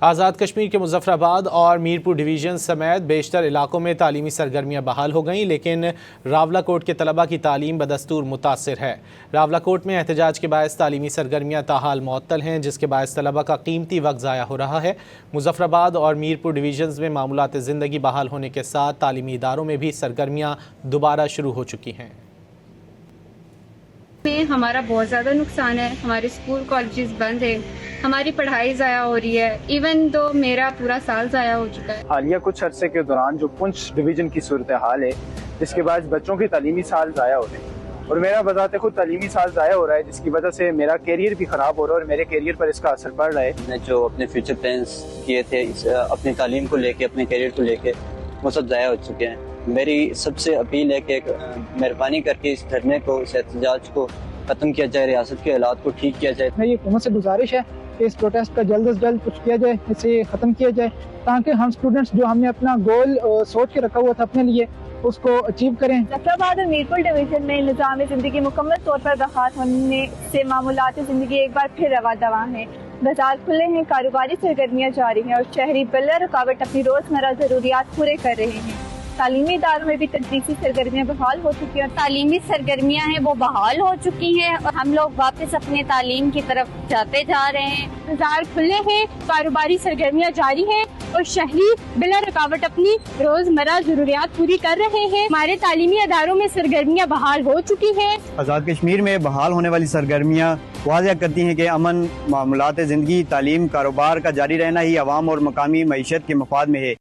آزاد کشمیر کے مظفرآباد اور میرپور ڈویژن سمیت بیشتر علاقوں میں تعلیمی سرگرمیاں بحال ہو گئیں، لیکن راولاکوٹ کے طلبہ کی تعلیم بدستور متاثر ہے۔ راولاکوٹ میں احتجاج کے باعث تعلیمی سرگرمیاں تاحال معطل ہیں، جس کے باعث طلبہ کا قیمتی وقت ضائع ہو رہا ہے۔ مظفرآباد اور میرپور ڈویژنز میں معمولات زندگی بحال ہونے کے ساتھ تعلیمی اداروں میں بھی سرگرمیاں دوبارہ شروع ہو چکی ہیں۔ ہمارا بہت زیادہ نقصان ہے، ہمارے اسکول کالجز بند ہیں، ہماری پڑھائی ضائع ہو رہی ہے، ایون تو میرا پورا سال ضائع ہو چکا ہے۔ حالیہ کچھ عرصے کے دوران جو پنچ ڈویژن کی صورتحال ہے، جس کے بعد بچوں کے تعلیمی سال ضائع ہو رہے ہیں اور میرا بذات خود تعلیمی سال ضائع ہو رہا ہے، جس کی وجہ سے میرا کیریئر بھی خراب ہو رہا ہے اور میرے کیریئر پر اس کا اثر پڑ رہا ہے۔ میں نے جو اپنے فیوچر پلانس کیے تھے اپنی تعلیم کو لے کے، اپنے کیریئر کو لے کے، وہ سب ضائع ہو چکے ہیں۔ میری سب سے اپیل ہے کہ مہربانی کر کے اس دھرنے کو، اس احتجاج کو ختم کیا جائے، ریاست کے حالات کو ٹھیک کیا جائے۔ میری حکومت سے گزارش ہے کہ اس پروٹیسٹ کا جلد از جلد کچھ کیا جائے، اسے ختم کیا جائے، تاکہ ہم اسٹوڈنٹس جو ہم نے اپنا گول سوچ کے رکھا ہوا تھا اپنے لیے، اس کو اچیو کریں۔ مظفرآباد اور میرپور ڈویژن میں نظام زندگی مکمل طور پر بحال ہونے سے معمولات زندگی ایک بار پھر رواں دواں ہیں۔ بازار کھلے ہیں، کاروباری سرگرمیاں جاری ہیں اور شہری بلا رکاوٹ اپنی روزمرہ ضروریات پورے کر رہے ہیں۔ تعلیمی اداروں میں بھی تدریسی سرگرمیاں بحال ہو چکی ہیں، تعلیمی سرگرمیاں ہیں وہ بحال ہو چکی ہیں اور ہم لوگ واپس اپنے تعلیم کی طرف جاتے جا رہے ہیں۔ بازار کھلے ہیں، کاروباری سرگرمیاں جاری ہیں اور شہری بلا رکاوٹ اپنی روزمرہ ضروریات پوری کر رہے ہیں۔ ہمارے تعلیمی اداروں میں سرگرمیاں بحال ہو چکی ہیں۔ آزاد کشمیر میں بحال ہونے والی سرگرمیاں واضح کرتی ہیں کہ امن، معاملات زندگی، تعلیم، کاروبار کا جاری رہنا ہی عوام اور مقامی معیشت کے مفاد میں ہے۔